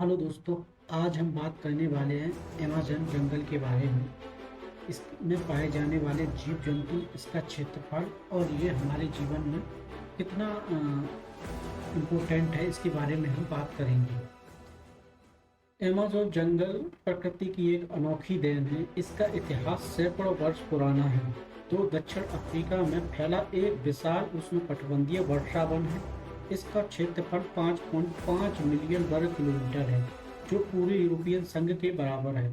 Hello दोस्तों। आज हम बात करने वाले हैं अमेज़न जंगल के बारे में। इसमें पाए जाने वाले जीव जंतु, इसका क्षेत्रफल और ये हमारे जीवन में कितना इम्पोर्टेंट है, इसके बारे में हम बात करेंगे। अमेज़न जंगल प्रकृति की एक अनोखी देन है। इसका इतिहास सैकड़ों वर्ष पुराना है। तो दक्षिण अफ्रीका में फैला एक विशाल उष्णकटिबंधीय वर्षा वन है। इसका क्षेत्रफल 5.5 मिलियन वर्ग किलोमीटर है, जो पूरे यूरोपियन संघ के बराबर है।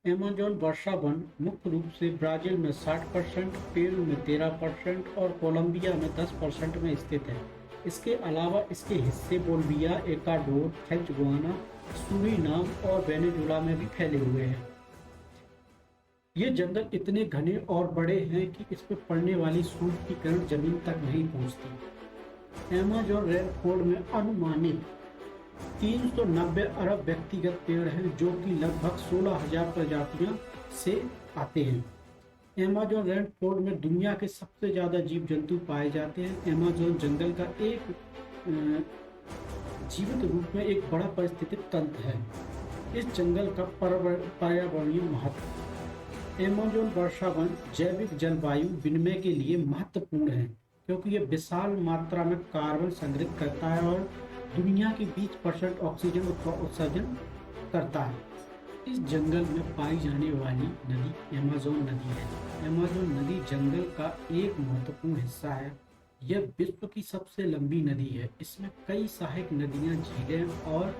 अमेज़न वर्षा वन मुख्य रूप से ब्राजील में 60%, पेरू में 13% और कोलंबिया में 10% में स्थित है। इसके अलावा इसके हिस्से Bolivia, Ecuador, French Guiana, Suriname और वेनेजुला में भी फैले हुए हैं। ये जंगल इतने घने और बड़े हैं कि इस पर पड़ने वाली सूर्य की किरण जमीन तक नहीं पहुंचती। अमेज़न रेनफोर्ड में अनुमानित 390 अरब व्यक्तिगत पेड़ हैं, जो कि लगभग 16,000 प्रजातियां से आते हैं। अमेज़न रेनफोर्ड में दुनिया के सबसे ज्यादा जीव जंतु पाए जाते हैं। अमेज़न जंगल का एक जीवित रूप में एक बड़ा पारिस्थितिक तंत्र है। इस जंगल का पर्यावरणीय महत्व। अमेज़न वर्षा वन जैविक जलवायु विनिमय के लिए महत्वपूर्ण है, क्योंकि यह विशाल मात्रा में कार्बन संग्रहित करता है और दुनिया की 20% ऑक्सीजन उत्सर्जन करता है। इस जंगल में पाई जाने वाली नदी अमेज़न नदी है। अमेज़न नदी जंगल का एक महत्वपूर्ण हिस्सा है। यह विश्व की सबसे लंबी नदी है। इसमें कई सहायक नदियां, झीलें और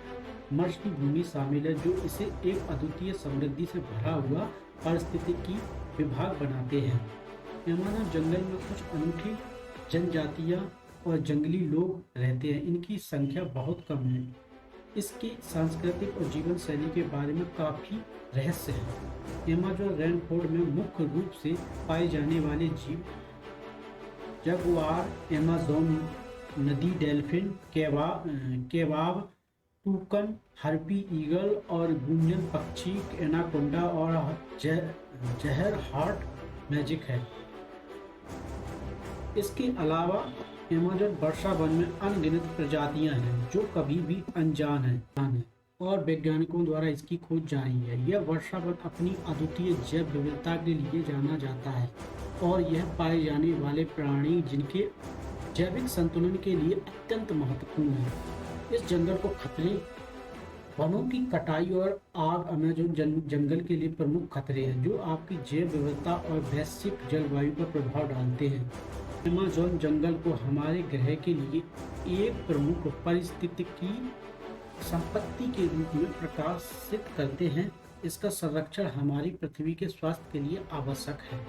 मर्श की भूमि शामिल है, जो इसे एक अद्वितीय समृद्धि से भरा हुआ पारिस्थितिकी विभाग बनाते हैं। अमेज़न जंगल में कुछ अनूठी जनजातियां और जंगली लोग रहते हैं। इनकी संख्या बहुत कम है। इसकी सांस्कृतिक और जीवन शैली के बारे में काफी रहस्य है। अमेज़न रेनफोर्ड में मुख्य रूप से पाए जाने वाले जीव जगुआर, अमेज़न नदी डेल्फिन, केवाब, टूकन, हार्पी ईगल और गूंजन पक्षी, एनाकोंडा और जहर हार्ट मैजिक है। इसके अलावा अमेज़न वर्षा वन में अनगिनत प्रजातियां हैं, जो कभी भी अनजान है और वैज्ञानिकों द्वारा इसकी खोज जारी है। यह वर्षा वन अपनी अद्वितीय जैव विविधता के लिए जाना जाता है और यह पाए जाने वाले प्राणी जिनके जैविक संतुलन के लिए अत्यंत महत्वपूर्ण है। इस जंगल को खतरे, वनों की कटाई और आग अमेज़न जंगल के लिए प्रमुख खतरे हैं, जो आपकी जैव विविधता और वैश्विक जलवायु पर प्रभाव डालते हैं। अमेज़न जंगल को हमारे ग्रह के लिए एक प्रमुख पारिस्थितिकी संपत्ति के रूप में प्रकाशित करते हैं। इसका संरक्षण हमारी पृथ्वी के स्वास्थ्य के लिए आवश्यक है।